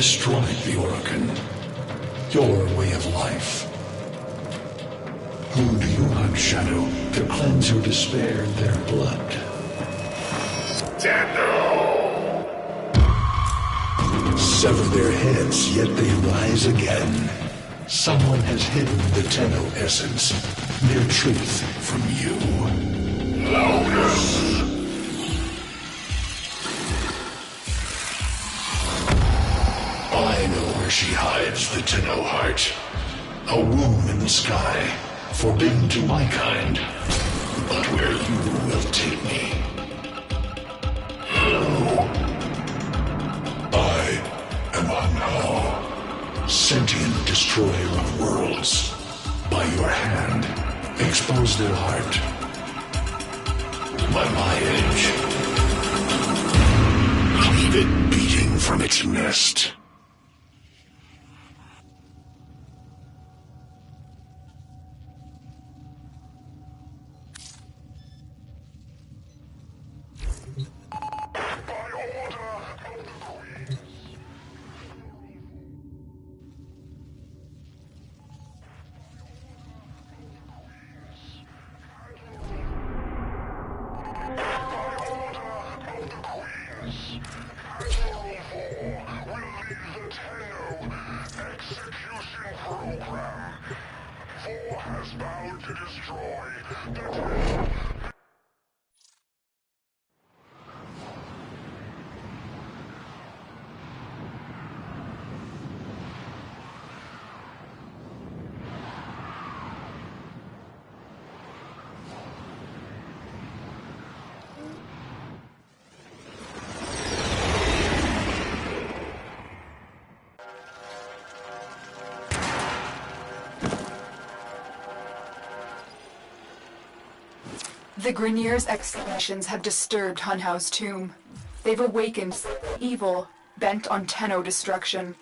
destroyed the Orokin. Your way of life. Who do you hunt, Shadow, to cleanse your despair in their blood? Sever their heads, yet they rise again. Someone has hidden the Tenno essence, their truth, from you. Loudness! I know where she hides the Tenno heart. A womb in the sky, forbidden to my kind, but where you will take me. I am Hanao, sentient destroyer of worlds. By your hand, expose their heart. By my edge, leave it beating from its nest. The Grineer's excavations have disturbed Hunhao's tomb. They've awakened evil, bent on Tenno destruction.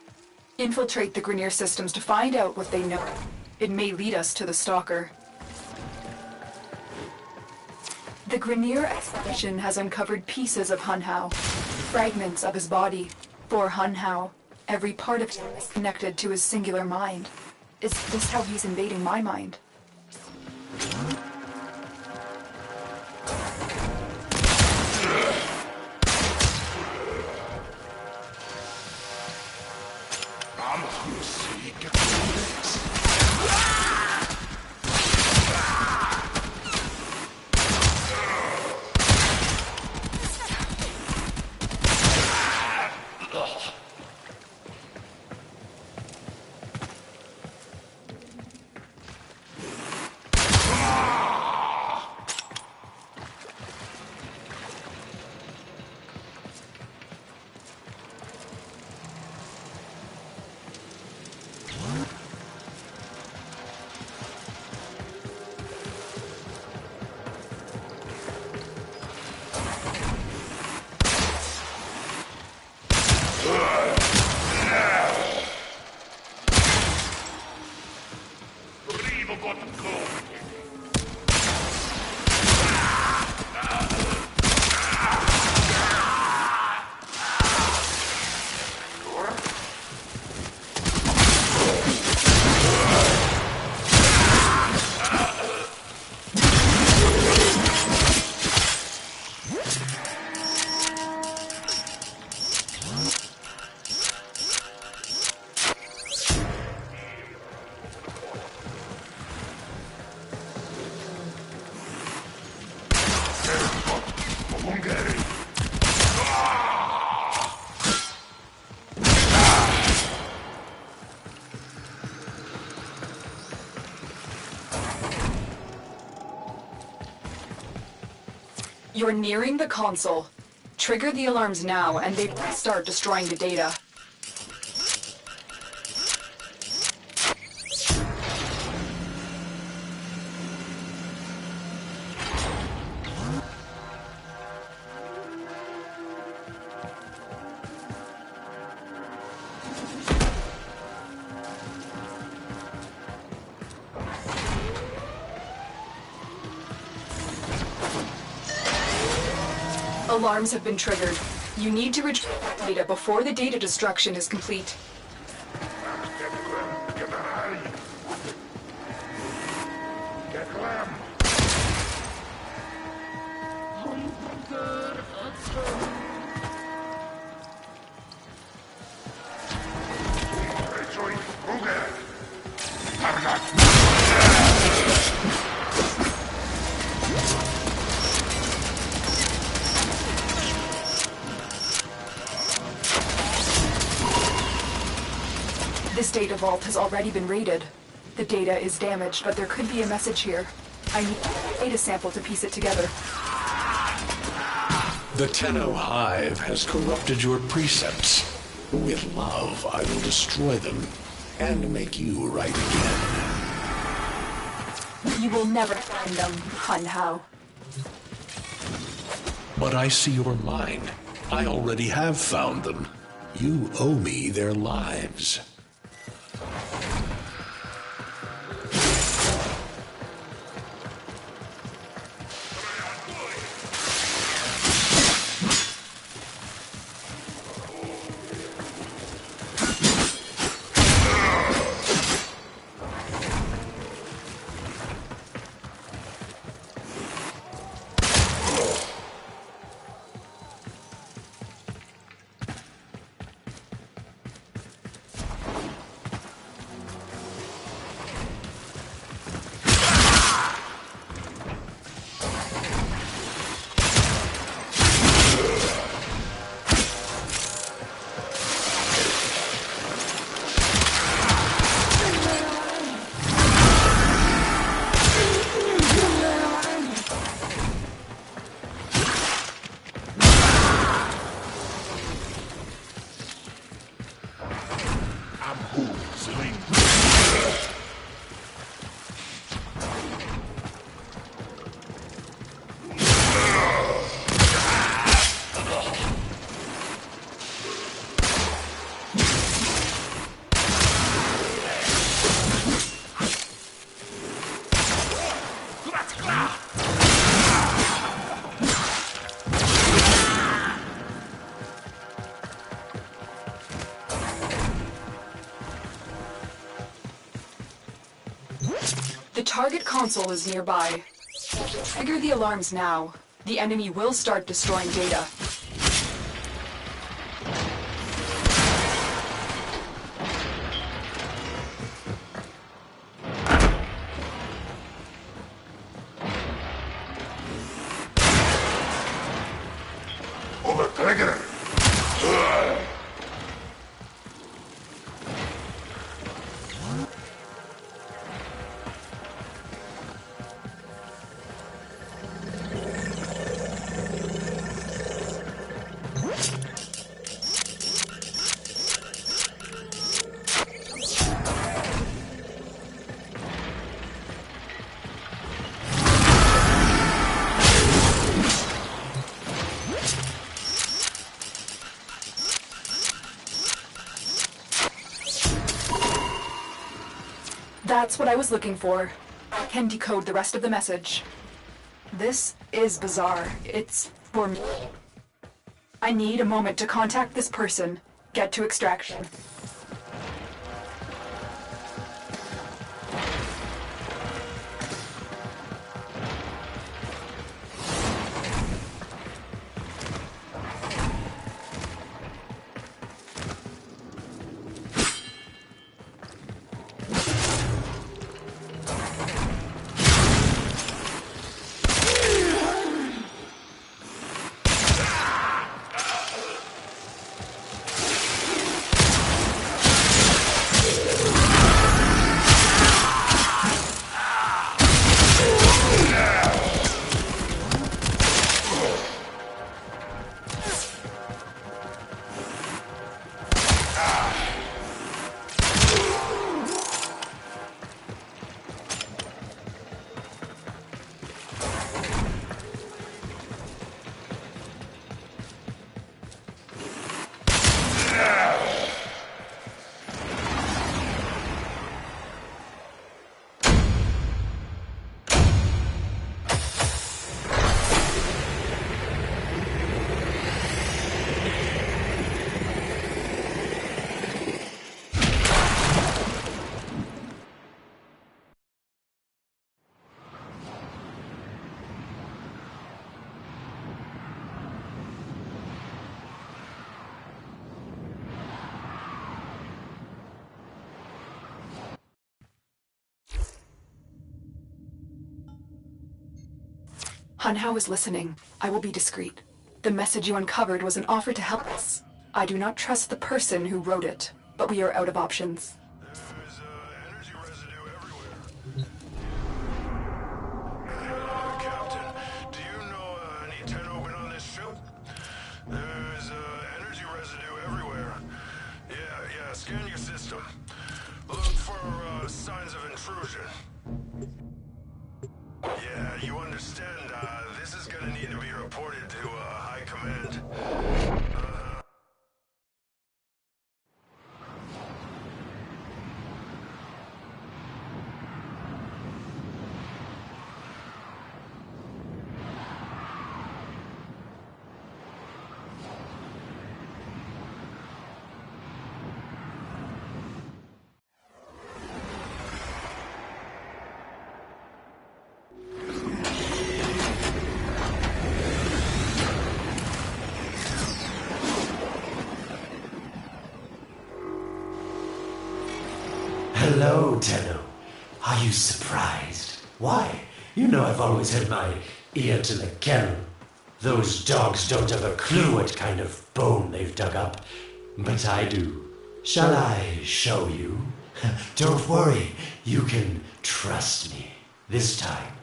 Infiltrate the Grineer systems to find out what they know. It may lead us to the Stalker. The Grineer expedition has uncovered pieces of Hunhao, fragments of his body. For Hunhao, every part of him is connected to his singular mind. Is this how he's invading my mind? You're nearing the console. Trigger the alarms now, and they will start destroying the data. Alarms have been triggered. You need to retrieve data before the data destruction is complete. This data vault has already been raided. The data is damaged, but there could be a message here. I need a data sample to piece it together. The Tenno Hive has corrupted your precepts. With love, I will destroy them and make you right again. You will never find them, Hun Hao. But I see your mind. I already have found them. You owe me their lives. The target console is nearby. Trigger the alarms now. The enemy will start destroying data. That's what I was looking for. I can decode the rest of the message. This is bizarre. It's for me. I need a moment to contact this person, get to extraction. Hunhao is listening. I will be discreet. The message you uncovered was an offer to help us. I do not trust the person who wrote it, but we are out of options. There's energy residue everywhere. Captain, do you know any Tenno on this ship? There's energy residue everywhere. Yeah, scan your system. Look for signs of intrusion. Yeah, you understand, this is gonna need to be reported to High Command. Hello, Tenno. Are you surprised? Why? You know I've always had my ear to the kennel. Those dogs don't have a clue what kind of bone they've dug up, but I do. Shall I show you? Don't worry, you can trust me this time.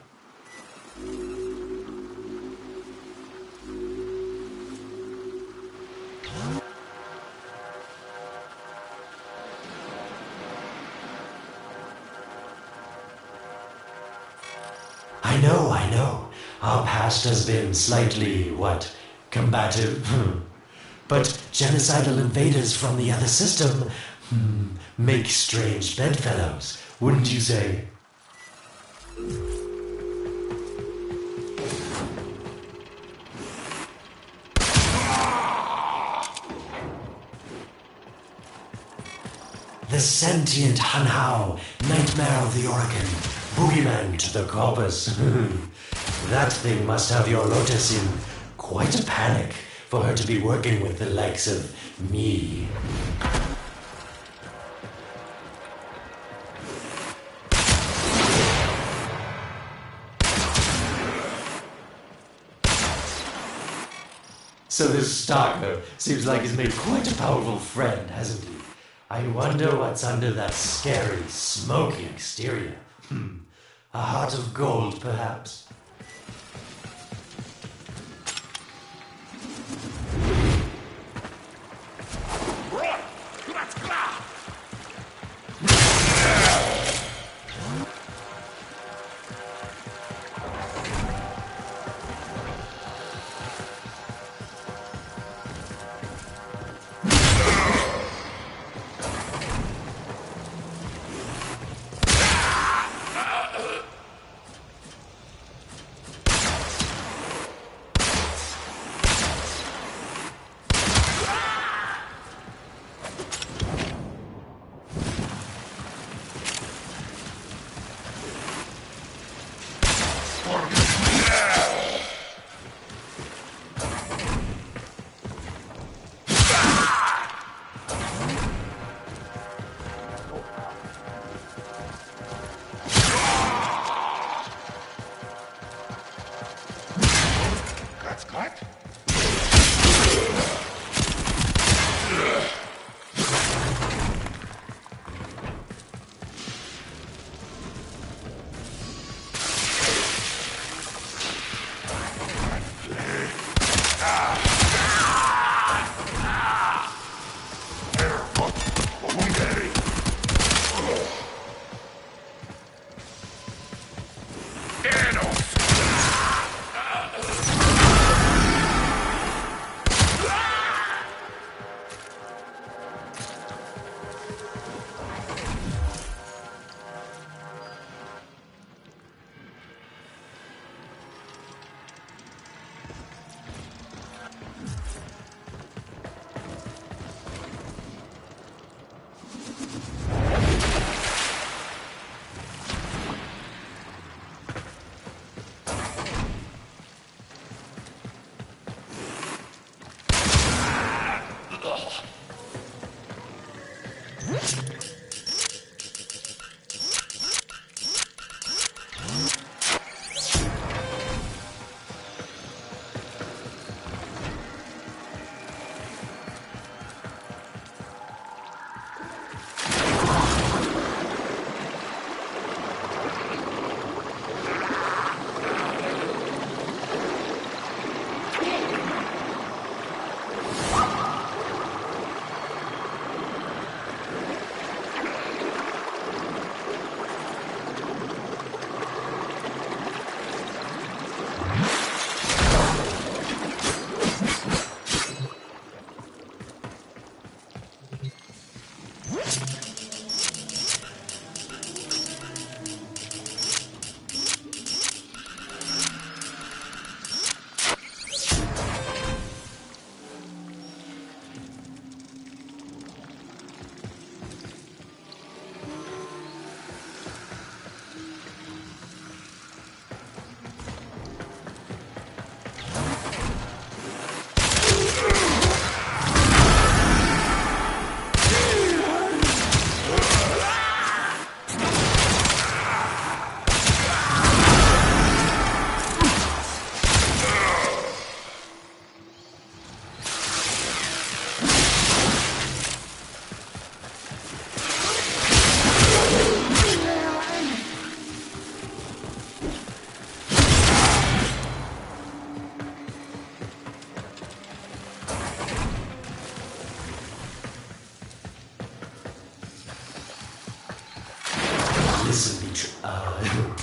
I know. Our past has been slightly, combative? But genocidal invaders from the other system make strange bedfellows, wouldn't you say? The sentient Hunhao, nightmare of the Oregon, boogeyman to the corpus. That thing must have your Lotus in quite a panic for her to be working with the likes of me. So this stalker seems like he's made quite a powerful friend, hasn't he? I wonder what's under that scary, smoky exterior. A heart of gold, perhaps.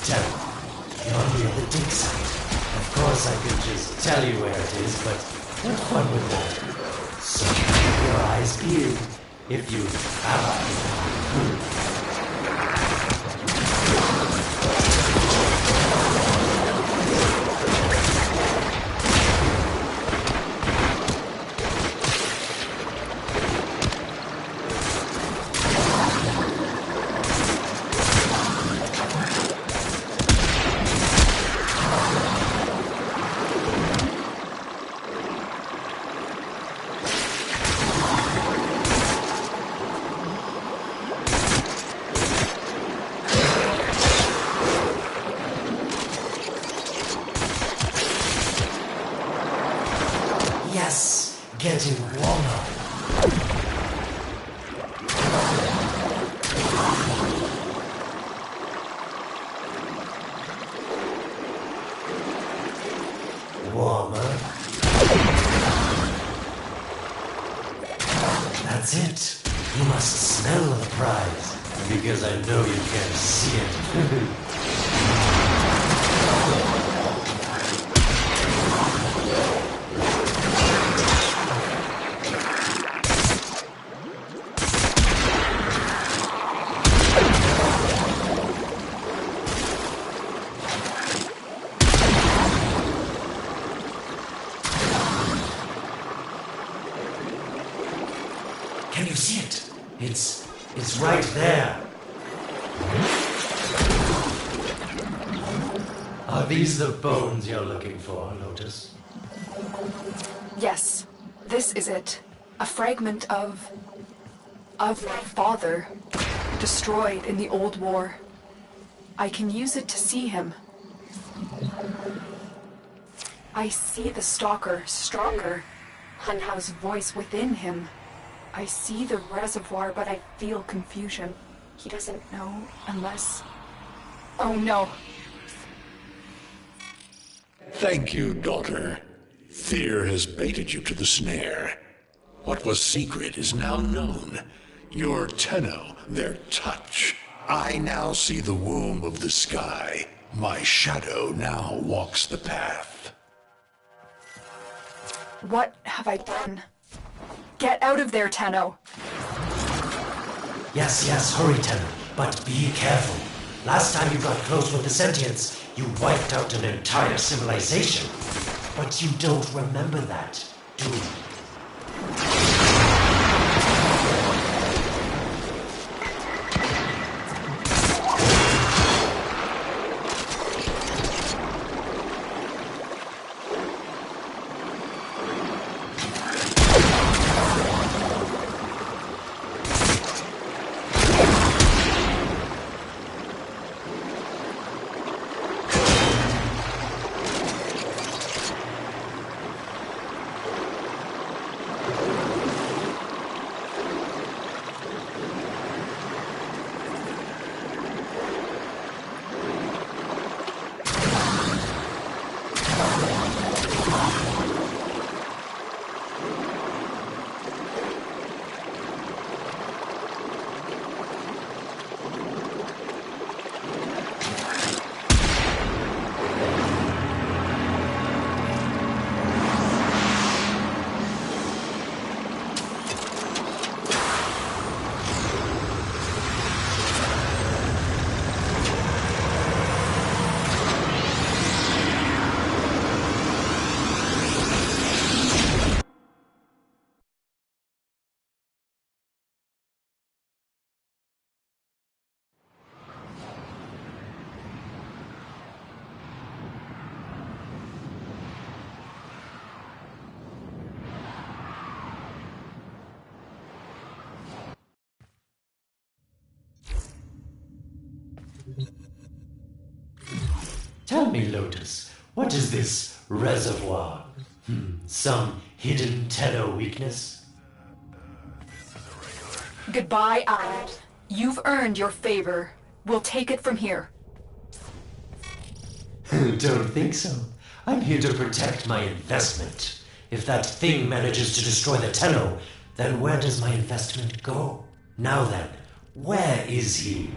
Tenno. You're near the dig site. Of course I could just tell you where it is, but what fun with that? So keep your eyes peeled, if you have eyes. Yes, getting warmer. Warmer. That's it. You must smell the prize, because I know you can't see it. Can you see it? It's right there. Are these the bones you're looking for, Lotus? Yes, this is it. A fragment of my father, destroyed in the old war. I can use it to see him. I see the stalker stronger, Hunhow's voice within him. I see the reservoir, but I feel confusion. He doesn't know unless... Oh no. Thank you, daughter. Fear has baited you to the snare. What was secret is now known. Your Tenno, their touch. I now see the womb of the sky. My shadow now walks the path. What have I done? Get out of there, Tenno. Yes, hurry, Tenno. But be careful. Last time you got close with the sentients, you wiped out an entire civilization. But you don't remember that, do you? Tell me, Lotus, what is this reservoir? Some hidden Tenno weakness? Goodbye, Ad. You've earned your favor. We'll take it from here. Don't think so. I'm here to protect my investment. If that thing manages to destroy the Tenno, then where does my investment go? Now then, where is he?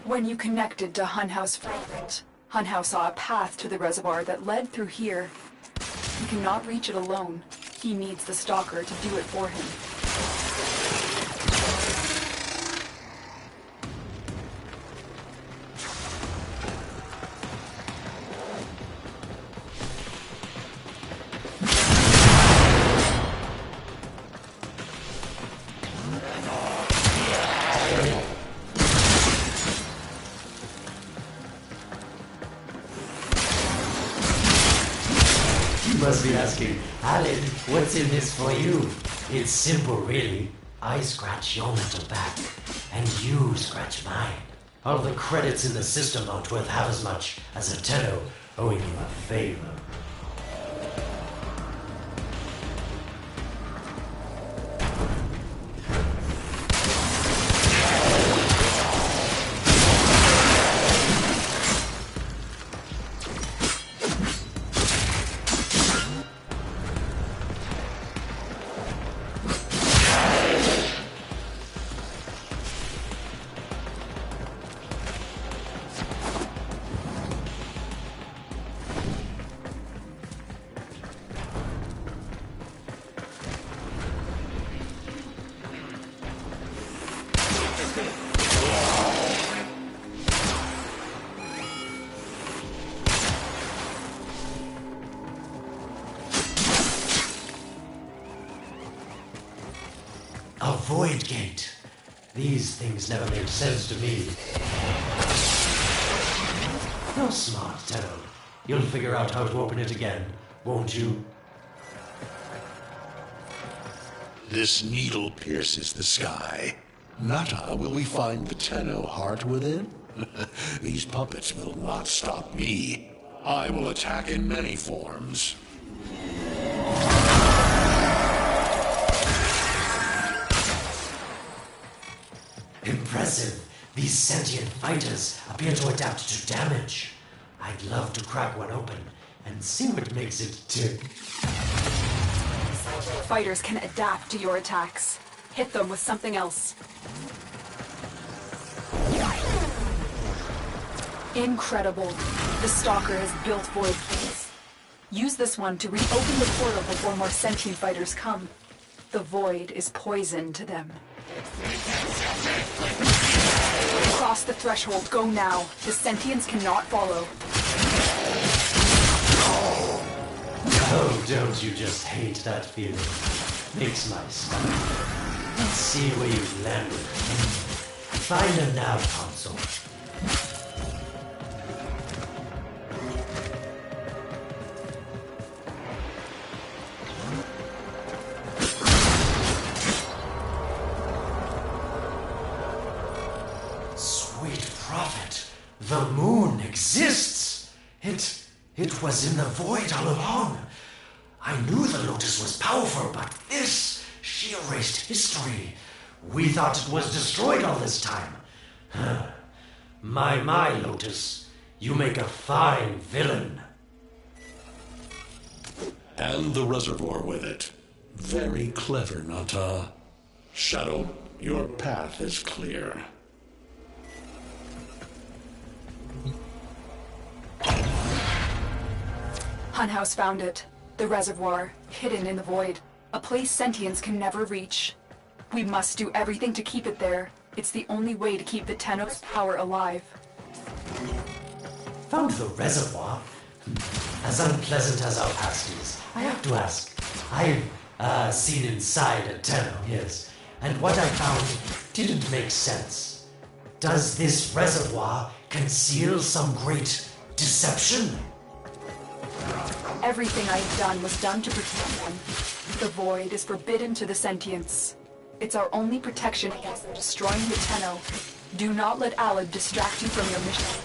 When you connected to Hunhouse Fragment, Hunhouse saw a path to the reservoir that led through here. He cannot reach it alone. He needs the Stalker to do it for him. You must be asking, Alan, what's in this for you? It's simple, really. I scratch your mental back, and you scratch mine. All the credits in the system aren't worth half as much as a tenno owing you a favor. A void gate. These things never made sense to me. You're smart, Tenno. You'll figure out how to open it again, won't you? This needle pierces the sky. Not how will we find the Tenno heart within? These puppets will not stop me. I will attack in many forms. Impressive. These sentient fighters appear to adapt to damage. I'd love to crack one open and see what makes it tick. Fighters can adapt to your attacks. Hit them with something else. Incredible. The Stalker has built void gates. Use this one to reopen the portal before more sentient fighters come. The void is poison to them. Cross the threshold. Go now. The sentients cannot follow. Oh, don't you just hate that feeling? Makes my stomach. Let's see where you've landed. Find a nav console. Sweet prophet, the moon exists. It was in the void all along. I knew the Lotus was powerful, but this, she erased history. We thought it was destroyed all this time. My Lotus, you make a fine villain. And the reservoir with it. Very clever, Nata. Shadow, your path is clear. Hunhouse found it. The reservoir, hidden in the void. A place sentients can never reach. We must do everything to keep it there. It's the only way to keep the Tenno's power alive. Found the reservoir? As unpleasant as our past is, I have to ask. I've seen inside a Tenno, yes, and what I found didn't make sense. Does this reservoir conceal some great deception? Everything I've done was done to protect them. The void is forbidden to the sentients. It's our only protection against destroying the Tenno. Do not let Alad distract you from your mission.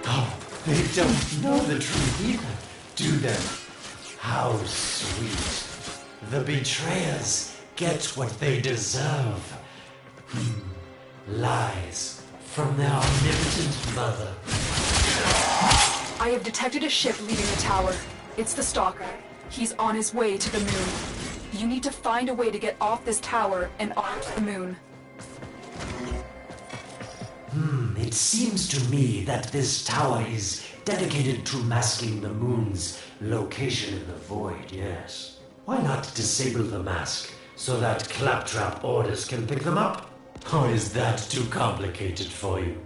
Oh, they don't know the truth either, do they? How sweet. The betrayers get what they deserve. Lies from their omnipotent mother. I have detected a ship leaving the tower. It's the Stalker. He's on his way to the moon. You need to find a way to get off this tower and onto the moon. It seems to me that this tower is dedicated to masking the moon's location in the void, yes. Why not disable the mask so that claptrap orders can pick them up? Or is that too complicated for you?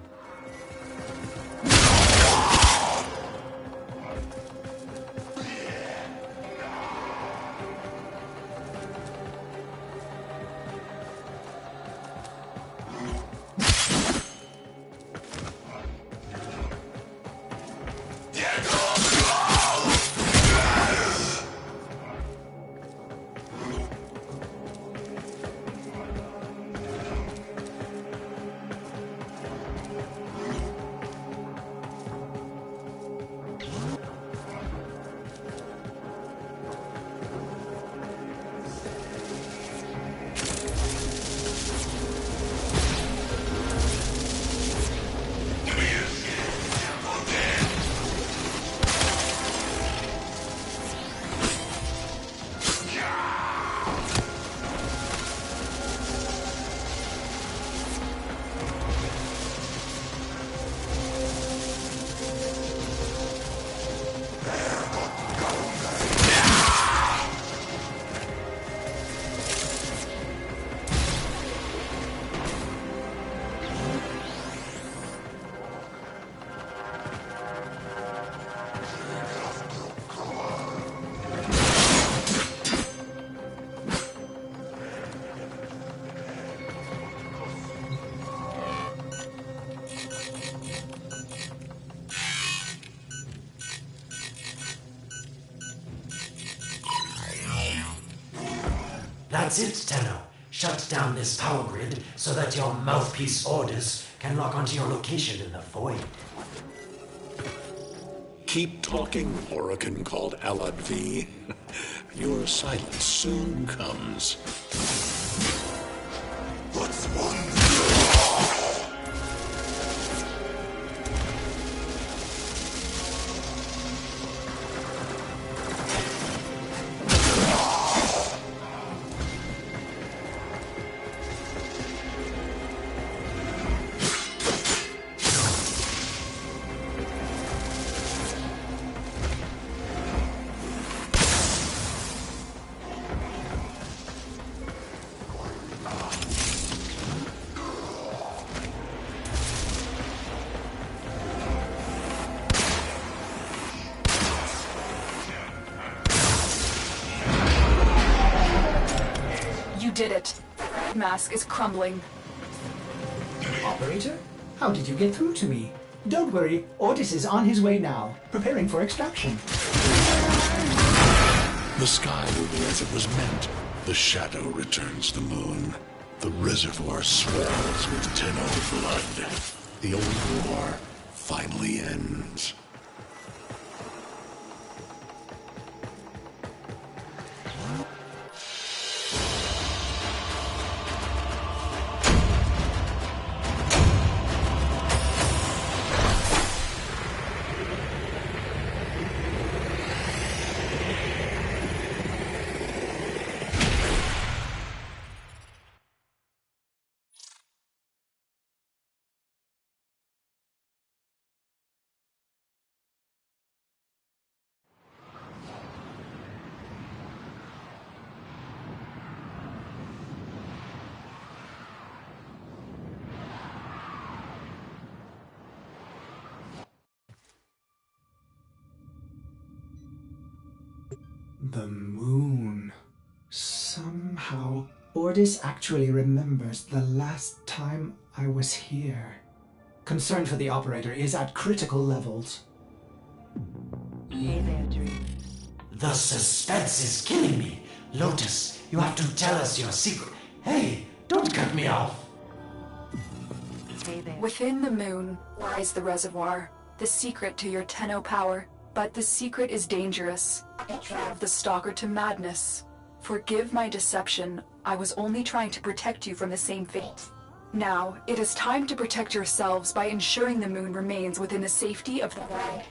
That's it, Tenno. Shut down this power grid so that your mouthpiece orders can lock onto your location in the void. Keep talking, Oracle called Alad V. Your silence soon comes. What's one? Did it. Mask is crumbling. Operator? How did you get through to me? Don't worry, Ortis is on his way now, preparing for extraction. The sky will be as it was meant. The shadow returns the moon. The reservoir swells with Tenno blood. The old war finally ends. The moon. Somehow, Ortis actually remembers the last time I was here. Concern for the operator is at critical levels. Hey there, Dream. The suspense is killing me. Lotus, you have to tell us your secret. Hey, don't cut me off. Hey there. Within the moon lies the reservoir, the secret to your Tenno power. But the secret is dangerous. It drove the Stalker to madness. Forgive my deception. I was only trying to protect you from the same fate. Now, it is time to protect yourselves by ensuring the moon remains within the safety of the void.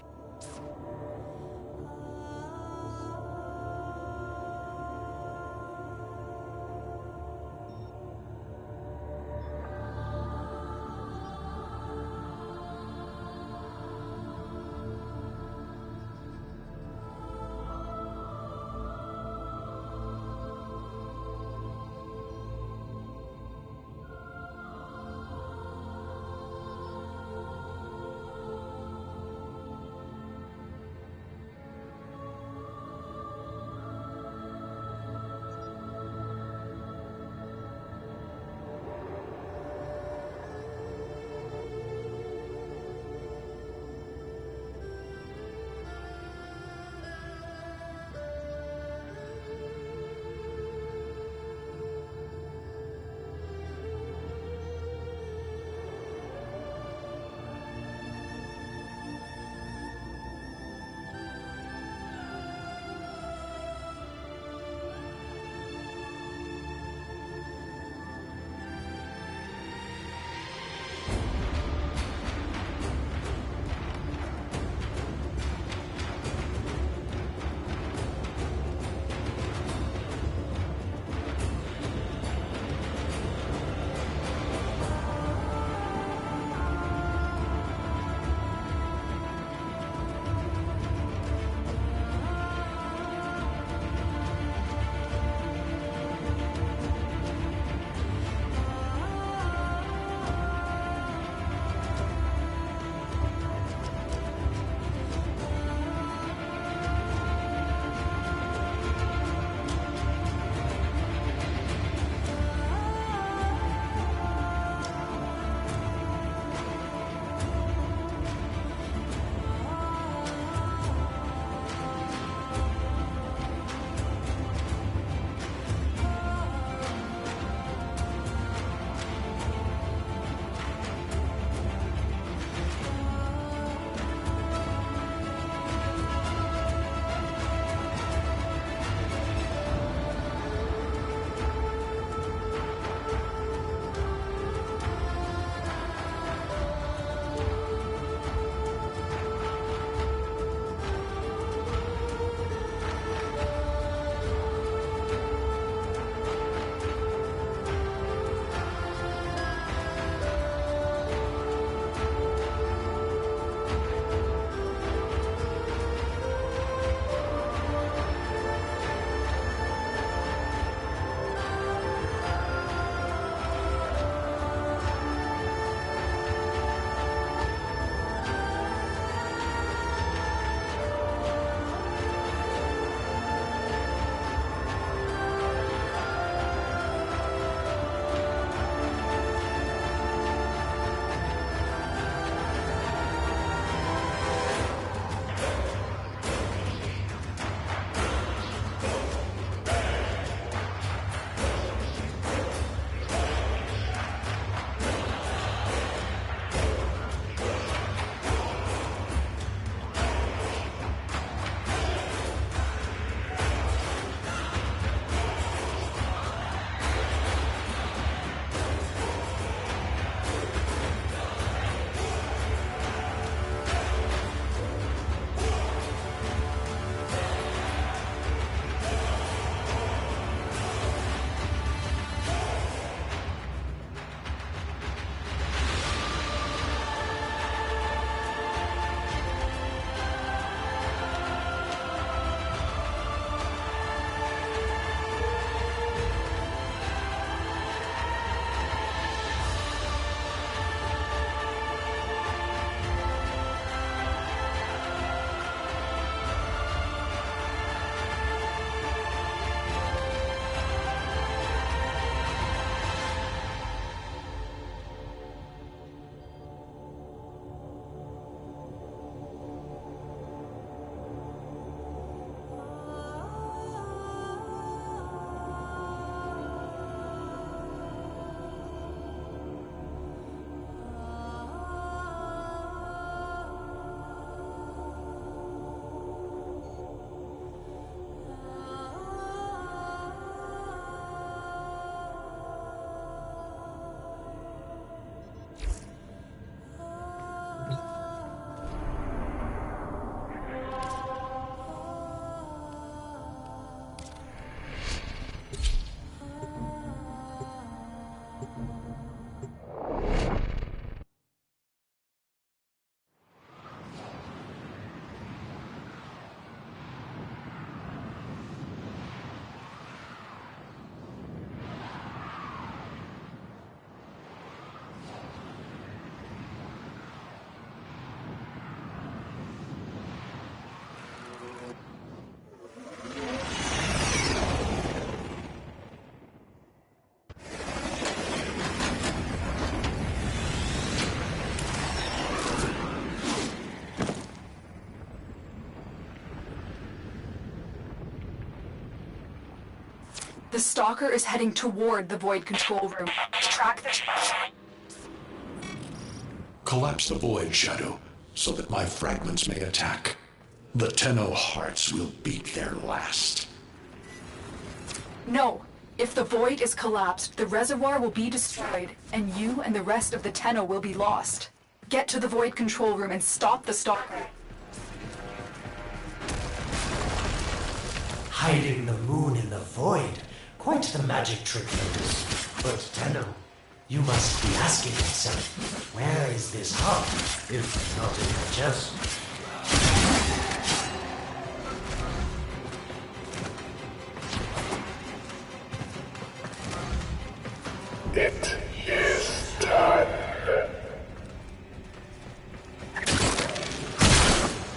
The stalker is heading toward the void control room. Track the... Collapse the void, Shadow, so that my fragments may attack. The Tenno hearts will beat their last. No. If the void is collapsed, the reservoir will be destroyed, and you and the rest of the Tenno will be lost. Get to the void control room and stop the stalker. Hiding the moon in the void. Quite the magic trick, Lotus. But Tenno, you must be asking yourself, where is this heart, if not in your chest? It is done.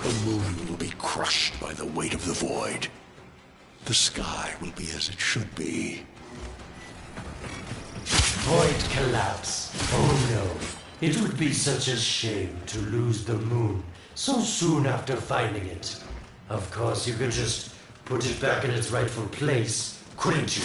The moon will be crushed by the weight of the void. The sky will be as it should be. Void collapse. Oh no. It would be such a shame to lose the moon so soon after finding it. Of course, you could just put it back in its rightful place, couldn't you?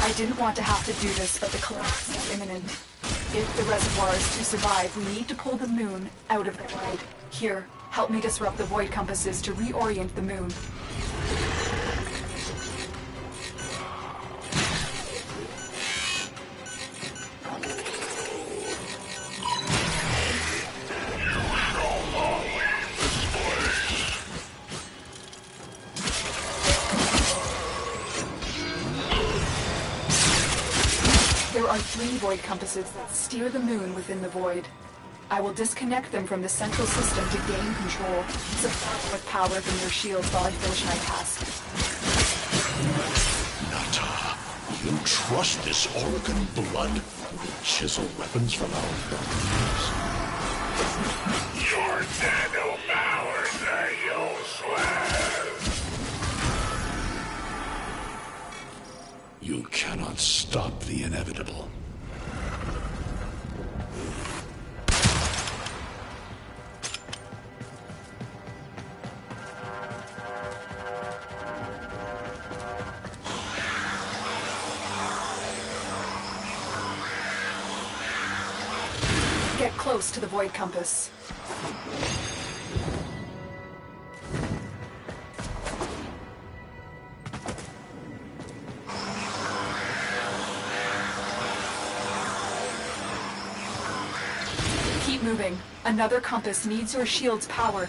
I didn't want to have to do this, but the collapse is imminent. If the reservoir is to survive, we need to pull the moon out of the void. Here, help me disrupt the void compasses to reorient the moon. There are 3 void compasses that steer the moon within the void. I will disconnect them from the central system to gain control. Supply them with power from your shields while I finish my task. Nata, you trust this Oregon blood? Chisel weapons from our bones. Your nano powers are useless. You cannot stop the inevitable. Get close to the void compass. Keep moving. Another compass needs your shield's power.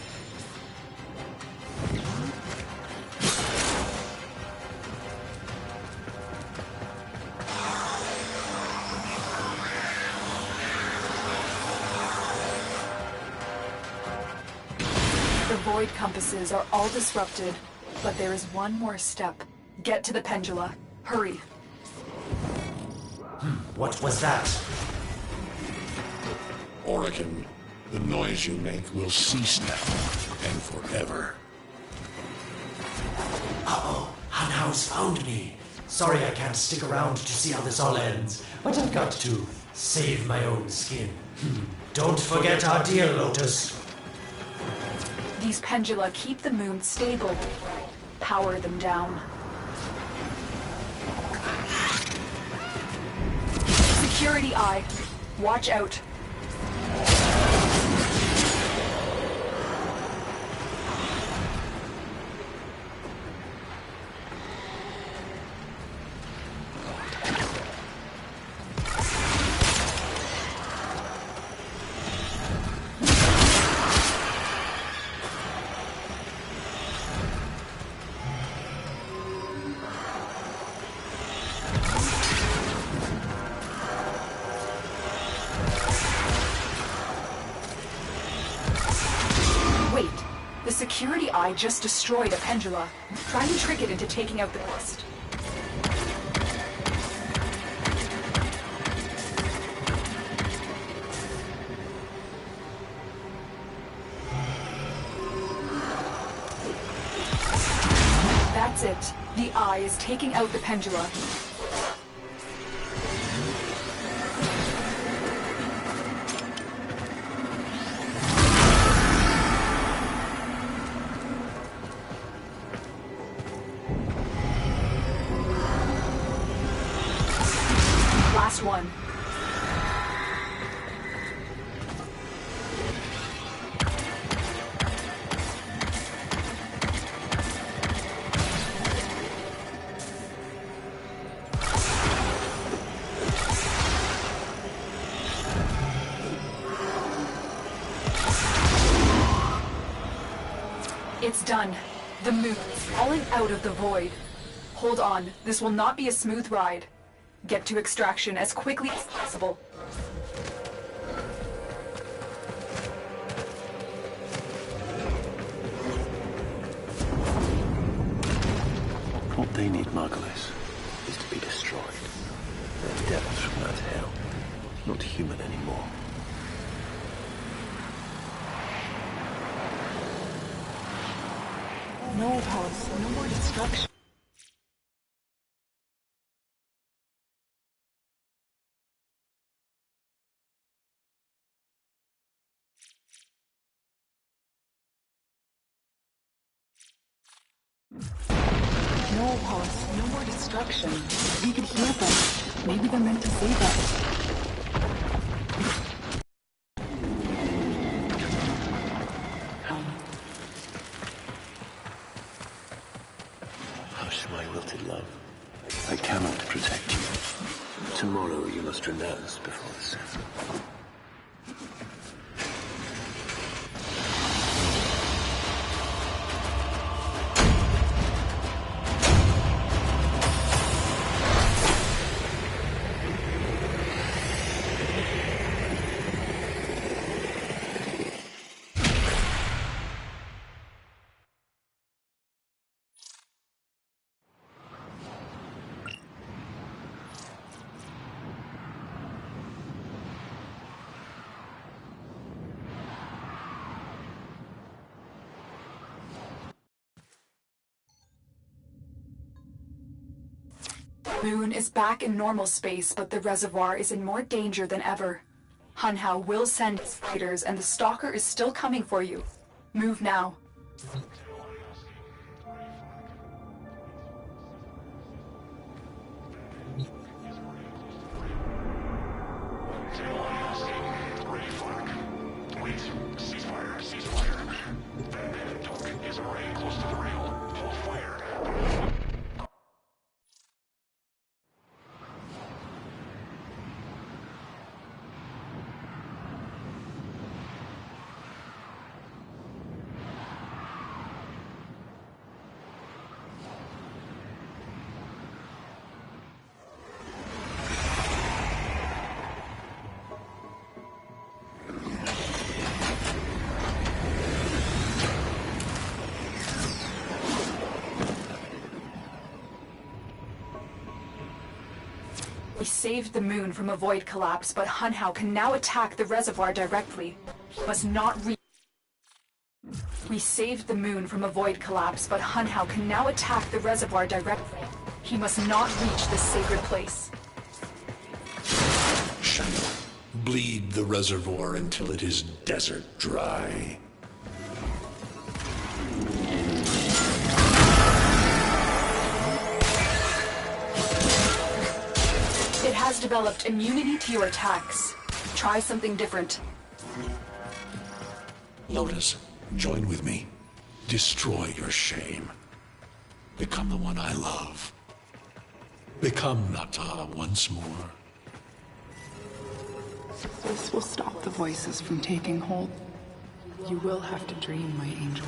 The void compasses are all disrupted, but there is one more step. Get to the pendula. Hurry. What was that? Oregon, the noise you make will cease now and forever. Uh-oh, Hanhouse found me. Sorry I can't stick around to see how this all ends, but I've got to save my own skin. Don't forget our dear Lotus. These pendula keep the moon stable. Power them down. Security eye. Watch out. security eye just destroyed a pendula. Try and trick it into taking out the list. That's it. The eye is taking out the pendula. Last one. It's done. The moon is falling out of the void. Hold on, this will not be a smooth ride. Get to extraction as quickly as possible. What they need, Margulis, is to be destroyed. They're devils from that hell, not human anymore. No, Pulse. No more destruction. No, Pulse. No more destruction. We could heal them. Maybe they're meant to save us. Hush, my wilted love. I cannot protect you. Tomorrow you must renounce before the sun. Moon is back in normal space, but the reservoir is in more danger than ever. Hunhao will send his fighters, and the Stalker is still coming for you. Move now. We saved the moon from a void collapse, but Hunhao can now attack the reservoir directly. Must not reach. We saved the moon from a void collapse, but Hunhao can now attack the reservoir directly. He must not reach this sacred place. Shadow, bleed the reservoir until it is desert dry. It has developed immunity to your attacks. Try something different. Lotus, join with me. Destroy your shame. Become the one I love. Become Nata once more. This will stop the voices from taking hold. You will have to dream, my angel.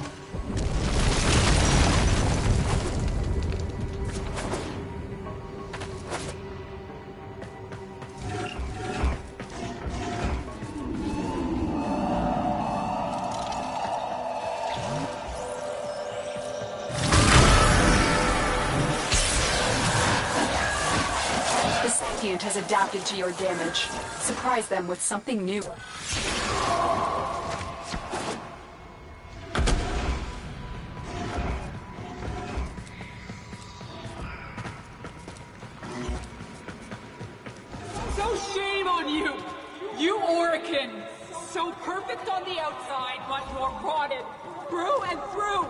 has adapted to your damage. Surprise them with something new. So shame on you! You Orican! So perfect on the outside, but you're rotted through and through!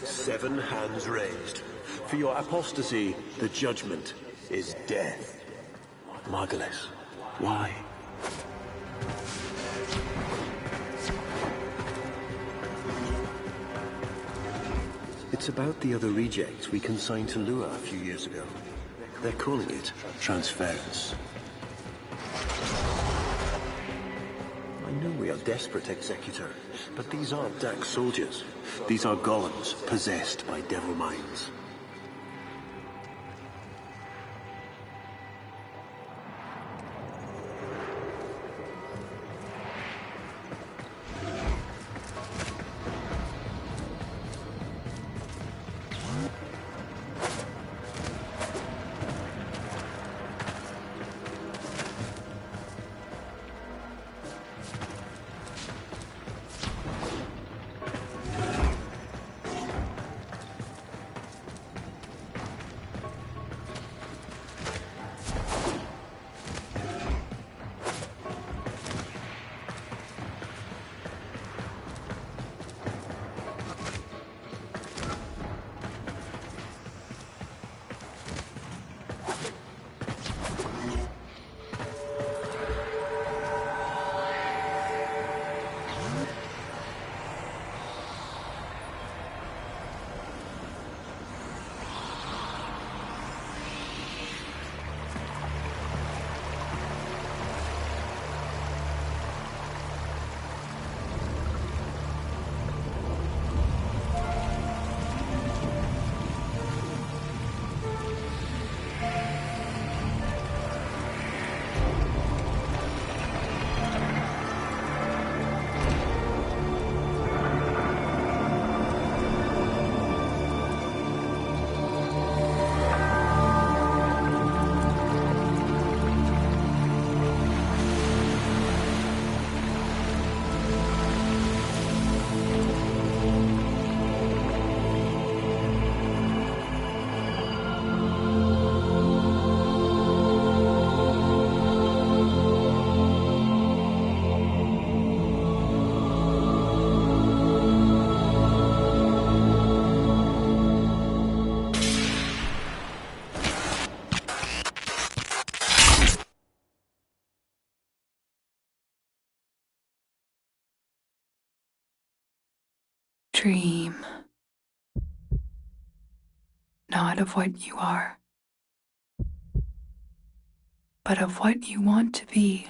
7 hands raised. For your apostasy, the judgment is death. Margulis, why? It's about the other rejects we consigned to Lua a few years ago. They're calling it transference. I know we are desperate, Executor, but these aren't Dax soldiers. These are golems possessed by devil minds. Dream. Not of what you are, but of what you want to be.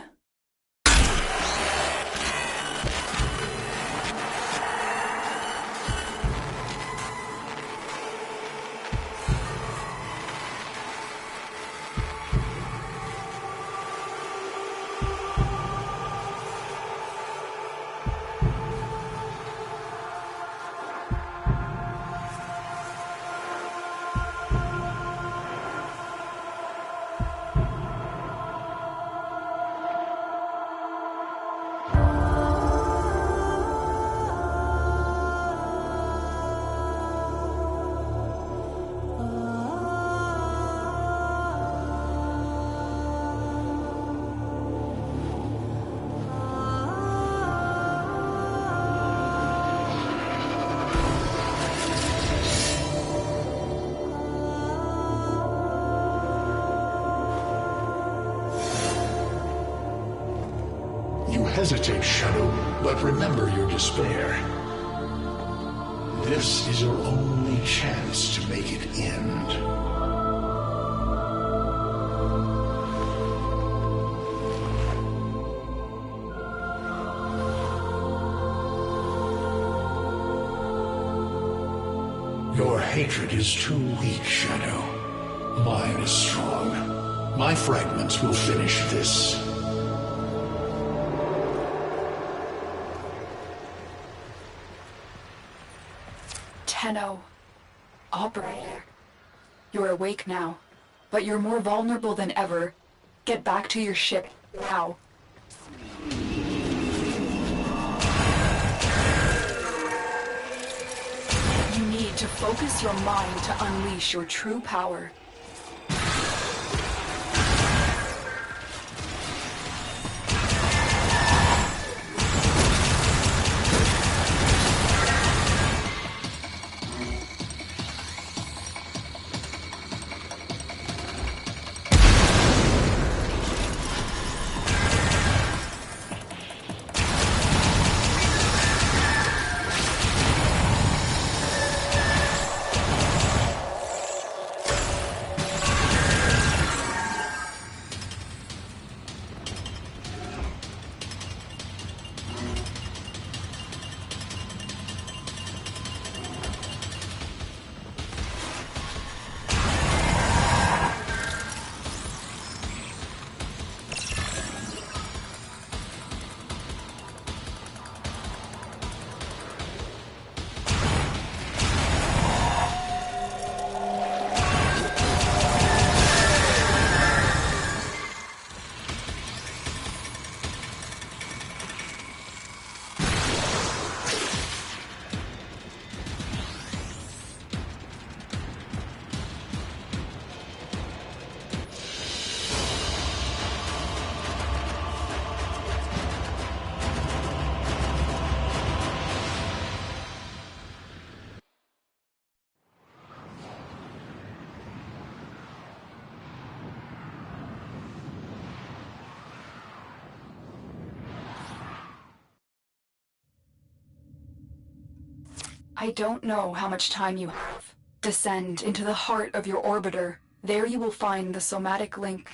You hesitate, Shadow, but remember your despair. This is your only chance to make it end. Your hatred is too weak, Shadow. Mine is strong. My fragments will finish this. Tenno. Operator. You're awake now, but you're more vulnerable than ever. Get back to your ship now. You need to focus your mind to unleash your true power. I don't know how much time you have. Descend into the heart of your orbiter. There you will find the somatic link.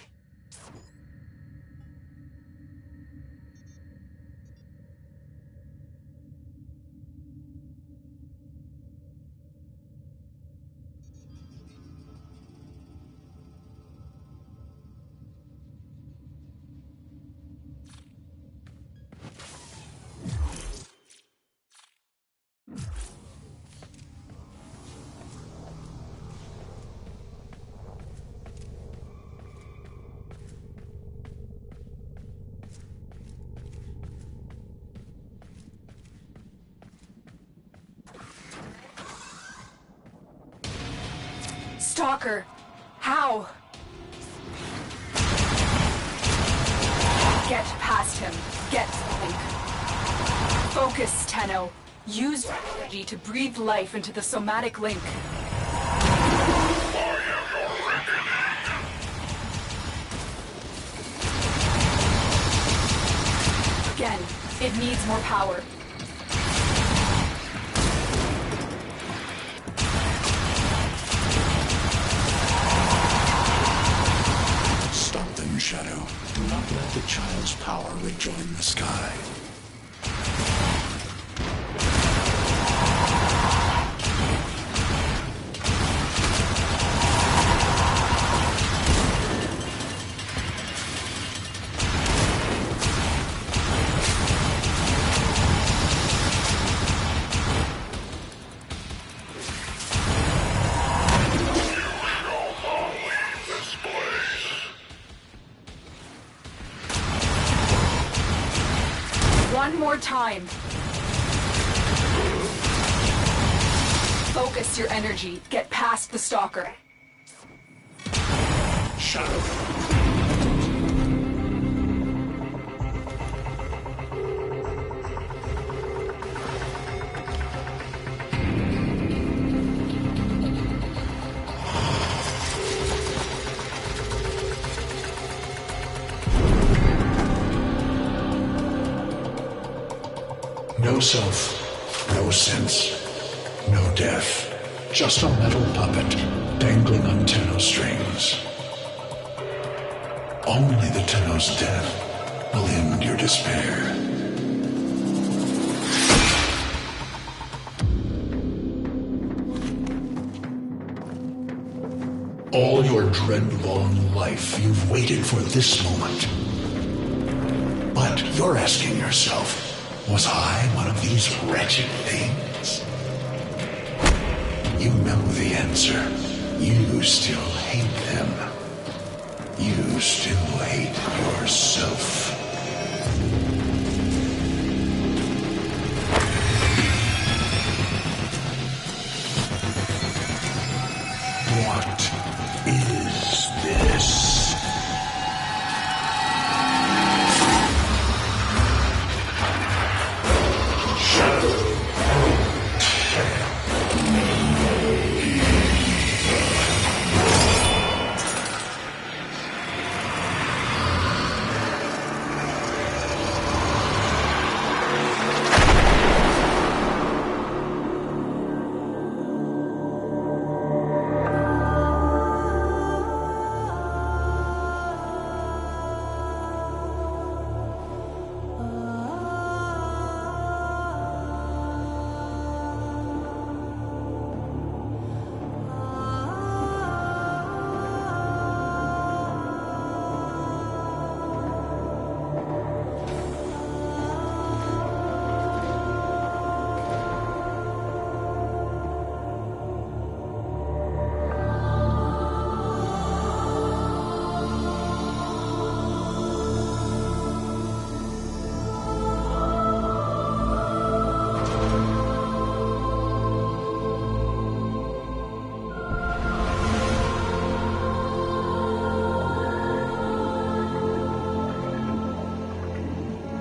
Stalker! How? Get past him. Get something. Focus, Tenno. Use energy to breathe life into the somatic link. Again, it needs more power. Shadow. Do not let the child's power rejoin the sky. One more time. Focus your energy. Get past the stalker. Shadow. No self, no sense, no death. Just a metal puppet dangling on Tenno strings. Only the Tenno's death will end your despair. All your dreadlong life, you've waited for this moment. But you're asking yourself, was I one of these wretched things? You know the answer. You still hate them. You still hate yourself. What is this?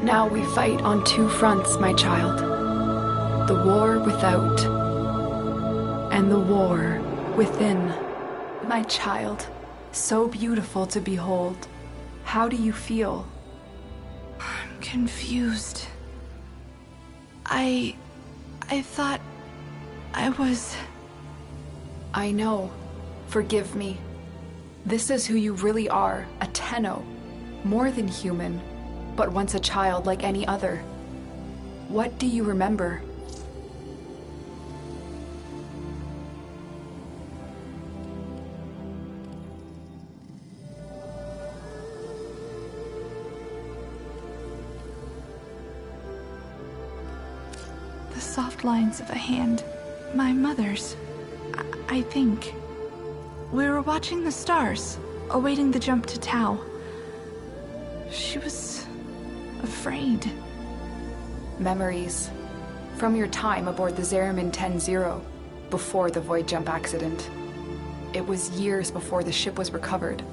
Now we fight on two fronts, my child. The war without, and the war within. My child, so beautiful to behold. How do you feel? I'm confused. I thought I was... I know. Forgive me. This is who you really are, a Tenno. More than human, but once a child like any other. What do you remember? The soft lines of a hand. My mother's. I think. We were watching the stars, awaiting the jump to Tau. She was... afraid. Memories. From your time aboard the Zariman 10-0, before the void jump accident. It was years before the ship was recovered.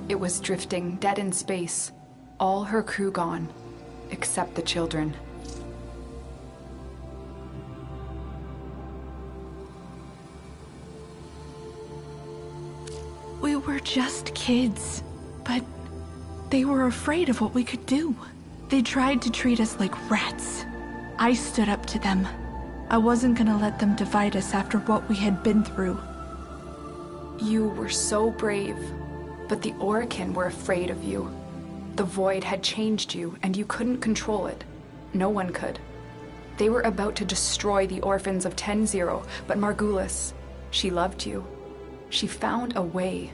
It was drifting dead in space. All her crew gone, except the children. We were just kids, but they were afraid of what we could do. They tried to treat us like rats. I stood up to them. I wasn't gonna let them divide us after what we had been through. You were so brave, but the Orokin were afraid of you. The void had changed you, and you couldn't control it. No one could. They were about to destroy the orphans of 10-0, but Margulis, she loved you. She found a way.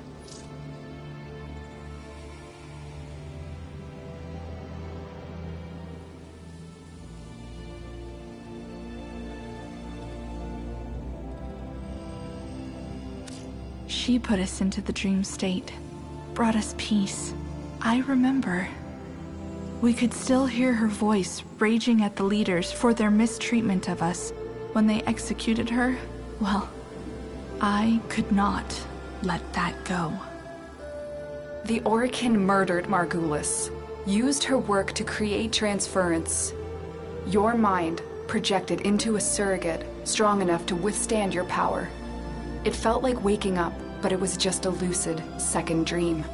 She put us into the dream state, brought us peace. I remember. We could still hear her voice raging at the leaders for their mistreatment of us when they executed her. Well, I could not let that go. The Orokin murdered Margulis, used her work to create transference. Your mind projected into a surrogate strong enough to withstand your power. It felt like waking up, but it was just a lucid second dream.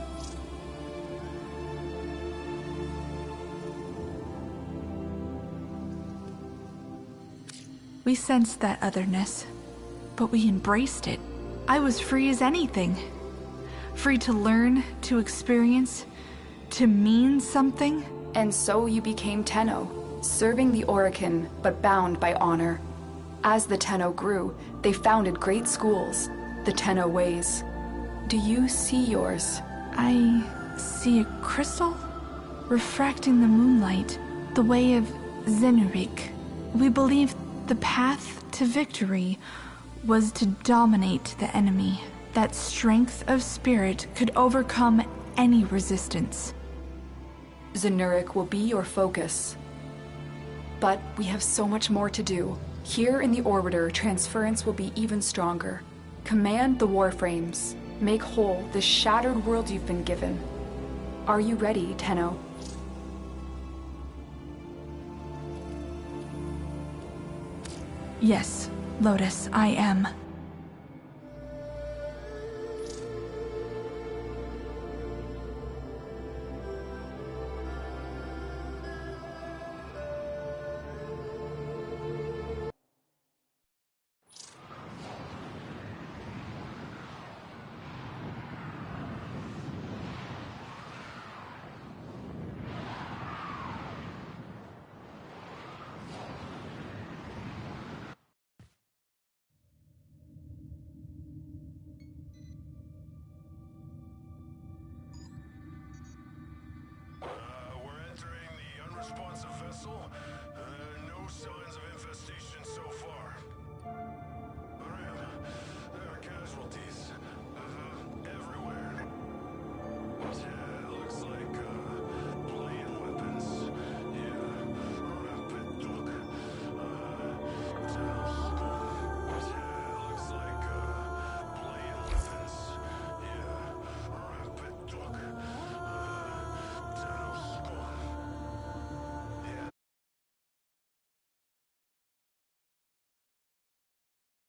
We sensed that otherness, but we embraced it. I was free as anything. Free to learn, to experience, to mean something. And so you became Tenno, serving the Orokin, but bound by honor. As the Tenno grew, they founded great schools, the Tenno ways. Do you see yours? I see a crystal refracting the moonlight, the way of Zenurik. We believed the path to victory was to dominate the enemy. that strength of spirit could overcome any resistance. Zenurik will be your focus. But we have so much more to do. Here in the Orbiter, transference will be even stronger. Command the Warframes. Make whole the shattered world you've been given. Are you ready, Tenno? Yes, Lotus, I am. We're entering the unresponsive vessel. No signs of infestation so far.